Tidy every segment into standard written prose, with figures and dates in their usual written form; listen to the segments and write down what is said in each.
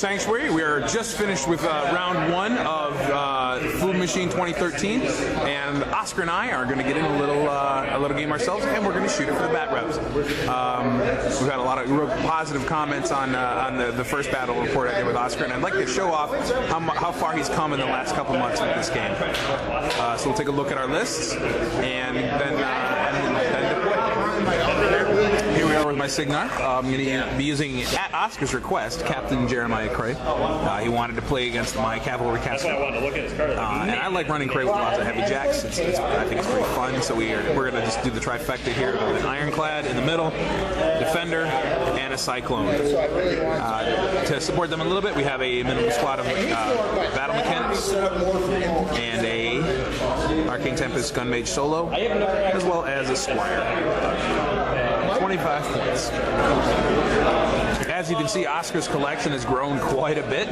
Sanctuary. We are just finished with round one of Foodmachine 2013, and Oscar and I are going to get in a little game ourselves, and we're going to shoot it for the bat reps. We've had a lot of real positive comments on the first battle report I did with Oscar, and I'd like to show off how far he's come in the last couple months with this game. So we'll take a look at our lists, and then here we are with my Cygnar. I'm going to be using, at Oscar's request, Captain Jeremiah Cray. He wanted to play against my cavalry caster. And I like running Cray with lots of heavy jacks. I think it's pretty fun, so we're going to just do the trifecta here with an Ironclad in the middle, Defender, and a Cyclone. To support them a little bit, we have a minimum squad of Battle Mechanics and a Arcane Tempest Gunmage Solo, as well as a Squire. 25 points. As you can see, Oscar's collection has grown quite a bit.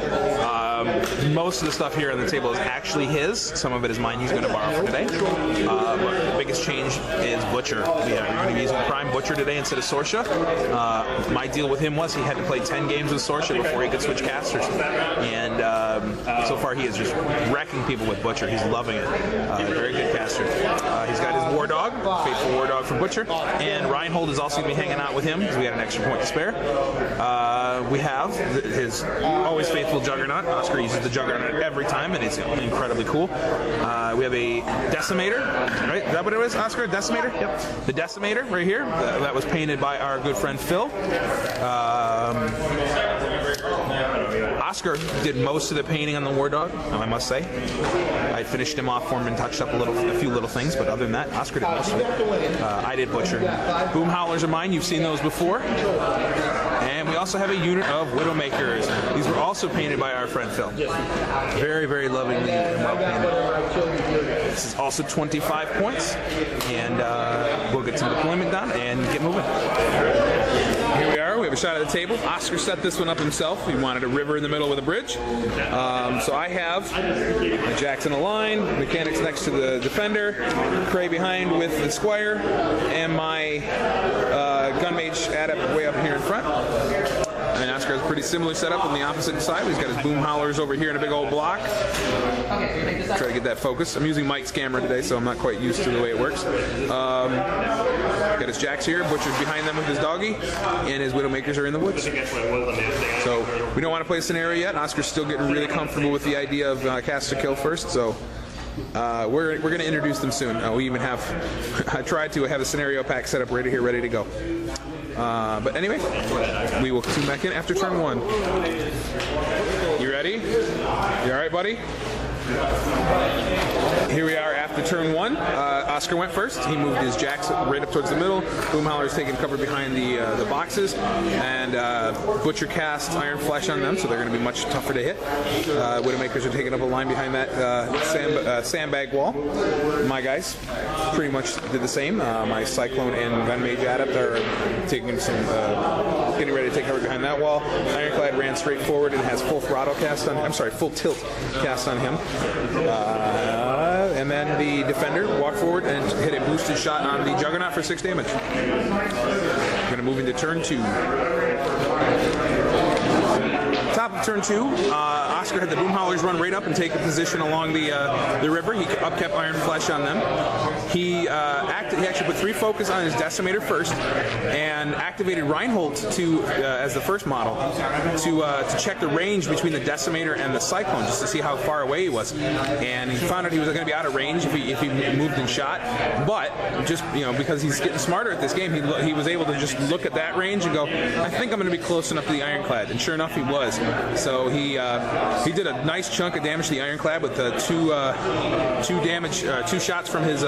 Most of the stuff here on the table is actually his. Some of it is mine he's going to borrow for today. But the biggest change is Butcher. We're going to be using Prime Butcher today instead of Sorsha. My deal with him was he had to play 10 games with Sorsha before he could switch casters. And so far he is just wrecking people with Butcher. He's loving it. Very good caster. He's got his War Dog, faithful War Dog from Butcher. And Reinhold is also going to be hanging out with him because we had an extra point to spare. We have his always faithful Juggernaut. Oscar uses the Juggernaut every time, and it's incredibly cool. We have a Decimator, right? Is that what it was, Oscar? Decimator? Yep. The Decimator right here. That was painted by our good friend Phil. Oscar did most of the painting on the War Dog, I must say. I finished him off for him and touched up a few little things, but other than that, Oscar did most of it. I did Butcher. Boom Howlers are mine. You've seen those before. And we also have a unit of Widowmakers. These were also painted by our friend Phil. Very, very lovingly and well painted. This is also 25 points, and we'll get some deployment done and get moving. Here we are. We have a shot at the table. Oscar set this one up himself. He wanted a river in the middle with a bridge. So I have my Jacks in a line, Mechanics next to the Defender, Cray behind with the Squire, and my Gunmage Adept way up here in front. And Oscar has a pretty similar setup on the opposite side. He's got his Boom Howlers over here in a big old block. Try to get that focus. I'm using Mike's camera today, so I'm not quite used to the way it works. Got his Jacks here. Butcher's behind them with his doggy, and his Widowmakers are in the woods. So we don't want to play a scenario yet. Oscar's still getting really comfortable with the idea of cast to kill first, so we're going to introduce them soon. We even have, I tried to have a scenario pack set up right here, ready to go. But anyway, we will tune back in after turn one. You ready? You alright, buddy? Here we are after turn one. Oscar went first. He moved his Jacks right up towards the middle. Boom Howler's taking cover behind the boxes, and Butcher cast Iron Flesh on them, so they're going to be much tougher to hit. Widowmakers are taking up a line behind that sandbag wall. My guys pretty much did the same. My Cyclone and Gunmage Adept are taking some, getting ready to take cover behind that wall. Ironclad ran straight forward and has full throttle cast on. I'm sorry, full tilt cast on him. And then the Defender walked forward and hit a boosted shot on the Juggernaut for 6 damage. We're going to move into turn two. Top of turn two, Oscar had the Boom Howlers run right up and take a position along the river. He upkept Iron Flesh on them. He actually put 3 focus on his Decimator first, and activated Reinhold as the first model to check the range between the Decimator and the Cyclone, just to see how far away he was. And he found out he was going to be out of range if he moved and shot. But just because he's getting smarter at this game, he was able to just look at that range and go, I think I'm going to be close enough to the Ironclad. And sure enough, he was. So he did a nice chunk of damage to the Ironclad with two shots from his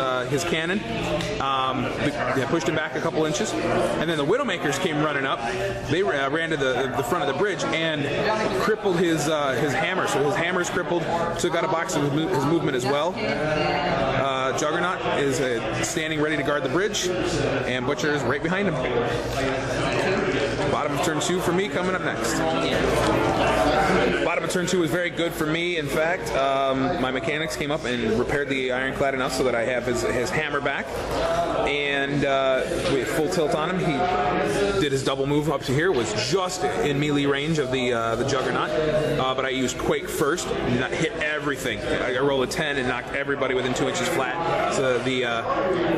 cannon. Pushed him back a couple inches, and then the Widowmakers came running up. They ran to the front of the bridge and crippled his hammer. So his hammer's crippled. Took out a box of his movement as well. Juggernaut is standing ready to guard the bridge, and Butcher is right behind him. Bottom of turn 2 for me coming up next. Bottom of turn 2 was very good for me. In fact, my mechanics came up and repaired the ironclad enough so that I have his hammer back. And with full tilt on him, he did his double move up to here. Was just in melee range of the Juggernaut. But I used Quake first, hit everything. I rolled a 10 and knocked everybody within 2 inches flat. So the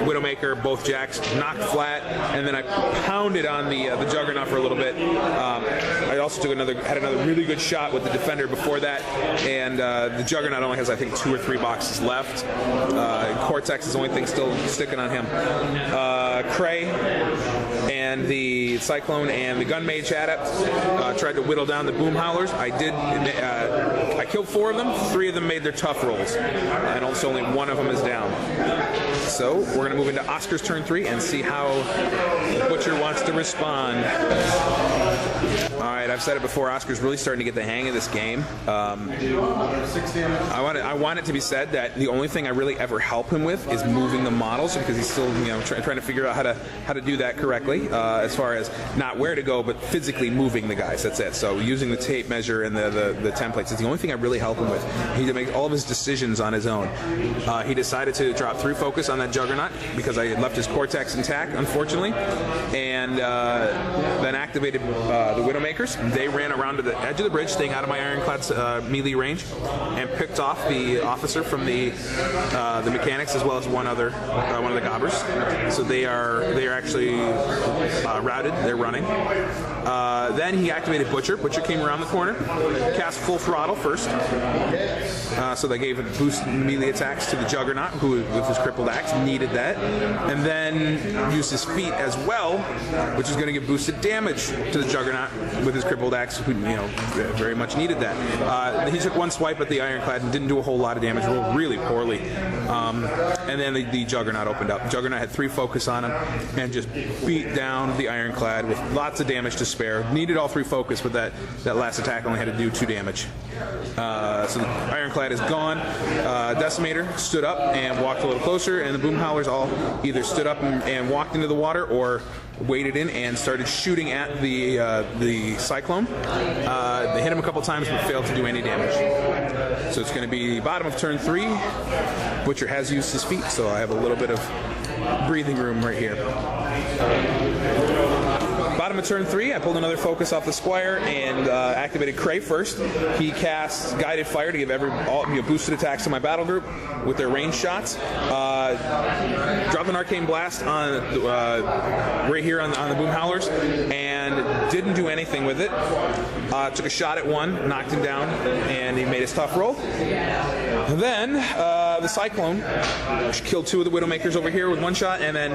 Widowmaker, both jacks, knocked flat. And then I pounded on the Juggernaut for a little bit. I also had another really good shot with the Defender before that, and the Juggernaut only has, I think, 2 or 3 boxes left. Cortex is the only thing still sticking on him. Cray and the Cyclone and the Gun Mage Adept tried to whittle down the Boom Howlers. I killed 4 of them. 3 of them made their tough rolls, and also only 1 of them is down. So we're going to move into Oscar's turn 3 and see how Butcher wants to respond. Alright, I've said it before, Oscar's really starting to get the hang of this game. I want it to be said that the only thing I really ever help him with is moving the models, because he's still trying to figure out how to do that correctly, as far as not where to go, but physically moving the guys. That's it. So using the tape measure and the templates is the only thing I really help him with. He makes all of his decisions on his own. He decided to drop 3 focus on that Juggernaut because I had left his Cortex intact, unfortunately, and then activated the Widowmakers. They ran around to the edge of the bridge, staying out of my ironclad's melee range, and picked off the officer from the mechanics, as well as one of the gobbers. So they are actually routed. They're running. Then he activated Butcher. Butcher came around the corner, cast full throttle first. So they gave a boost in melee attacks to the Juggernaut, who with his crippled axe needed that, and then used his feet as well, which is going to give boosted damage to the Juggernaut with his crippled axe, who very much needed that. He took 1 swipe at the ironclad and didn't do a whole lot of damage, rolled really poorly. And then the Juggernaut opened up. Juggernaut had 3 focus on him and just beat down the ironclad with lots of damage to spare. Needed all 3 focus, but that last attack only had to do 2 damage. So the ironclad is gone. Decimator stood up and walked a little closer, and the Boom Howlers all either stood up and walked into the water or waded in and started shooting at the Cyclone. They hit him a couple times but failed to do any damage. So it's going to be bottom of turn 3. Butcher has used his feet, so I have a little bit of breathing room right here. Bottom of turn 3, I pulled another focus off the Squire and activated Cray first. He casts Guided Fire to give boosted attacks to my battle group with their range shots. Dropped an Arcane Blast on right here on the Boom Howlers and didn't do anything with it. Took a shot at 1, knocked him down, and he made his tough roll. And then the Cyclone killed 2 of the Widowmakers over here with 1 shot, and then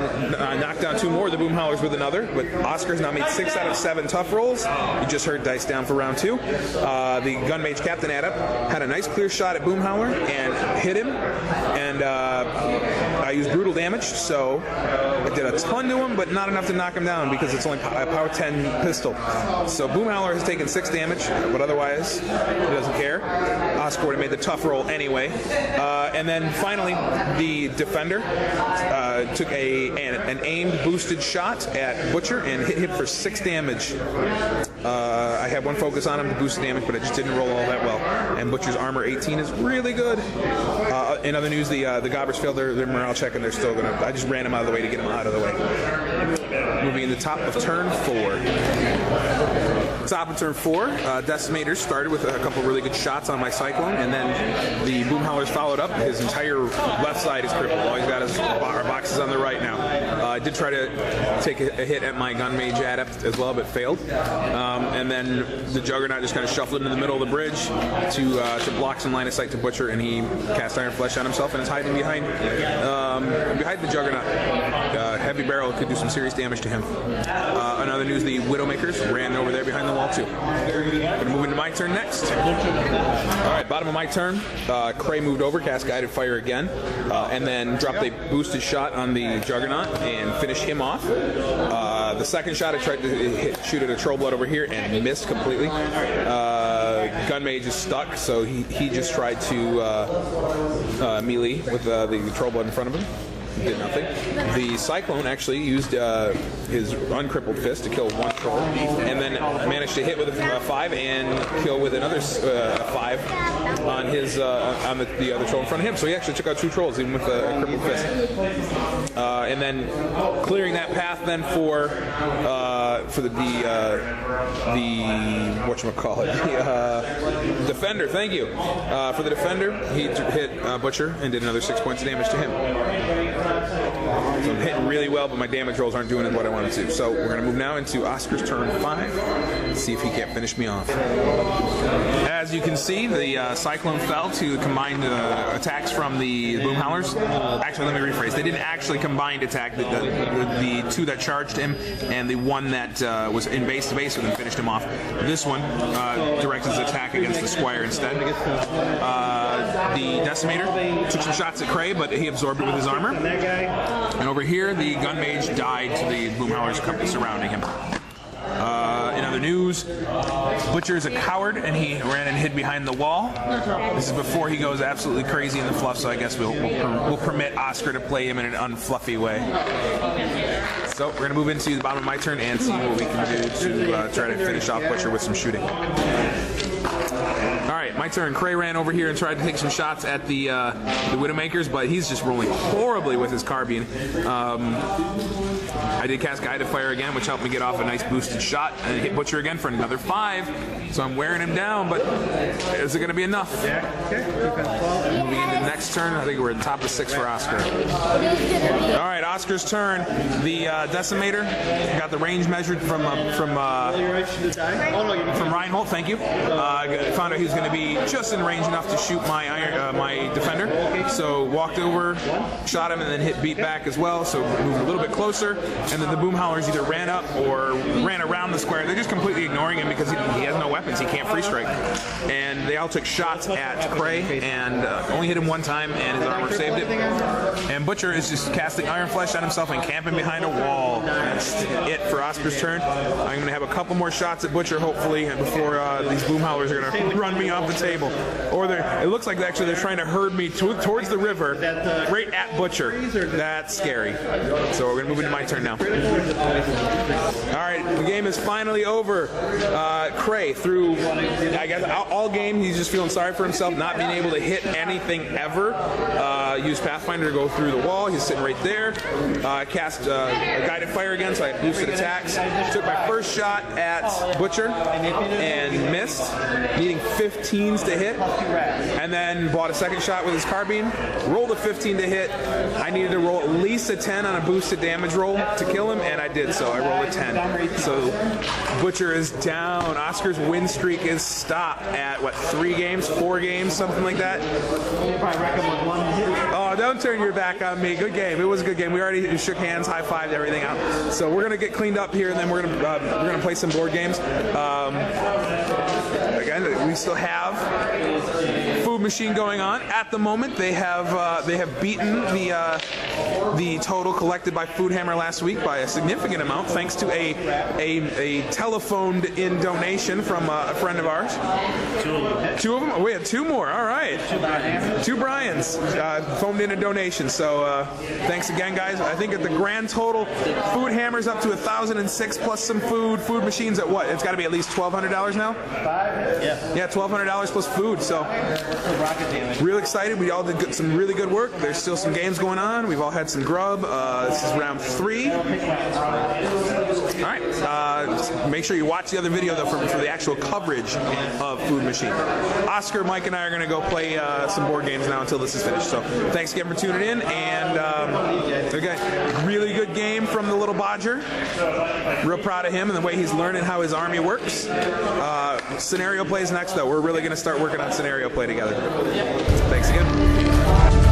knocked down 2 more of the Boom Howlers with another. But Oscar's now made 6 out of 7 tough rolls. You just heard dice down for round 2. The Gun Mage Captain Adept had a nice clear shot at Boom Howler and hit him, and I used brutal damage, so I did a ton to him, but not enough to knock him down because it's only a power 10 pistol. So Boom Howler has taken 6 damage, but otherwise he doesn't care. Oscar would have made the tough roll anyway. And then finally, the Defender took an aimed boosted shot at Butcher and hit him for 6 damage. I had 1 focus on him to boost the damage, but it just didn't roll all that well. And Butcher's armor 18 is really good. In other news, the Gobbers failed their morale check, and they're still gonna. I just ran him out of the way to get him out of the way. Moving in the top of turn 4. Top of turn 4, Decimators started with a couple really good shots on my Cyclone, and then the Boom Howlers followed up. His entire left side is crippled. All he's got is our boxes on the right now. I did try to take a hit at my Gun Mage Adept as well, but failed. And then the Juggernaut just kind of shuffled into the middle of the bridge to block some line of sight to Butcher, and he cast Iron Flesh on himself and is hiding behind the Juggernaut. Heavy Barrel could do some serious damage to him. Another news, the Widowmakers ran over there behind the wall too. Gonna move into my turn next. Alright, bottom of my turn, Cray moved over, cast Guided Fire again, and then dropped a boosted shot on the Juggernaut and finished him off. The second shot I tried to shoot at a Troll Blood over here and missed completely. gun mage is stuck, so he just tried to melee with the trollblood in front of him. Did nothing. The Cyclone actually used his uncrippled fist to kill one troll, and then managed to hit with a 5 and kill with another 5 on his on the other troll in front of him. So he actually took out 2 trolls even with a crippled fist. And then clearing that path then for the whatchamacallit, the defender. Thank you. For the defender, he hit Butcher and did another 6 points of damage to him. So I'm hitting really well, but my damage rolls aren't doing what I wanted to. So we're going to move now into Oscar's turn 5. See if he can't finish me off. As you can see, the Cyclone fell to combined attacks from the Boom Howlers. Actually, let me rephrase. They didn't actually combined attack. The 2 that charged him and the 1 that was in base to base with him finished him off. This one directs his attack against the Squire instead. The Decimator took some shots at Cray, but he absorbed it with his armor. And over here, the Gun Mage died to the Boom Howlers surrounding him. In other news, Butcher is a coward, and he ran and hid behind the wall. This is before he goes absolutely crazy in the fluff, so I guess we'll permit Oscar to play him in an unfluffy way. So we're going to move into the bottom of my turn and see what we can do to try to finish off Butcher with some shooting. Alright, my turn. Cray ran over here and tried to take some shots at the Widowmakers, but he's just rolling horribly with his carbine. I did cast Guided Fire again, which helped me get off a nice boosted shot, and hit Butcher again for another 5. So I'm wearing him down, but is it going to be enough? Moving into the next turn, I think we're at the top of 6 for Oscar. Alright, Oscar's turn. The Decimator got the range measured from Reinhold, thank you. Found out he was going to be just in range enough to shoot my defender, so walked over, shot him, and then hit beat back as well, so moved a little bit closer, and then the Boom Howlers either ran up or ran around the square. They're just completely ignoring him because he has no weapons, he can't free strike, and they all took shots at Cray, and only hit him 1 time, and his armor saved it. And Butcher is just casting Iron Flesh on himself and camping behind a wall. That's it for Oscar's turn. I'm going to have a couple more shots at Butcher, hopefully, before these Boom Howlers are going to run me off the table. Or it looks like actually they're trying to herd me towards the river, right at Butcher. That's scary. So we're going to move into my turn now. Alright, the game is finally over. Cray, through, I guess, all game, he's just feeling sorry for himself, not being able to hit anything ever. Used Pathfinder to go through the wall. He's sitting right there. Cast a Guided Fire again, so I boosted attacks. Took my first shot at Butcher and missed, needing 15s to hit, and then bought a second shot with his carbine, rolled a 15 to hit. I needed to roll at least a 10 on a boosted damage roll to kill him, and I did, so I rolled a 10. So Butcher is down. Oscar's win streak is stopped at, what, 3 games, 4 games, something like that? Oh, don't turn your back on me. Good game. It was a good game. We already shook hands, high-fived everything out. So we're going to get cleaned up here, and then we're going to play some board games. Again, we still have Foodmachine going on at the moment. They have beaten the total collected by Foodhammer last week by a significant amount, thanks to a telephoned in donation from a friend of ours. 2 of them. Oh, we had 2 more. All right, 2 Bryans phoned in a donation. So thanks again, guys. I think at the grand total, Foodhammer's up to 1,006 plus some food. Foodmachine's at what? It's got to be at least $1,200 now. Yeah, $1,200 plus food. So real excited. We all did some really good work. There's still some games going on. We've all had some grub. This is round 3. All right. Make sure you watch the other video though for the actual coverage of Foodmachine. Oscar, Mike, and I are going to go play some board games now until this is finished. So thanks again for tuning in. And again, really good game from the little Bodger. Real proud of him and the way he's learning how his army works. Scenario plays next though. We're really going to start working on scenario play together. Thanks again.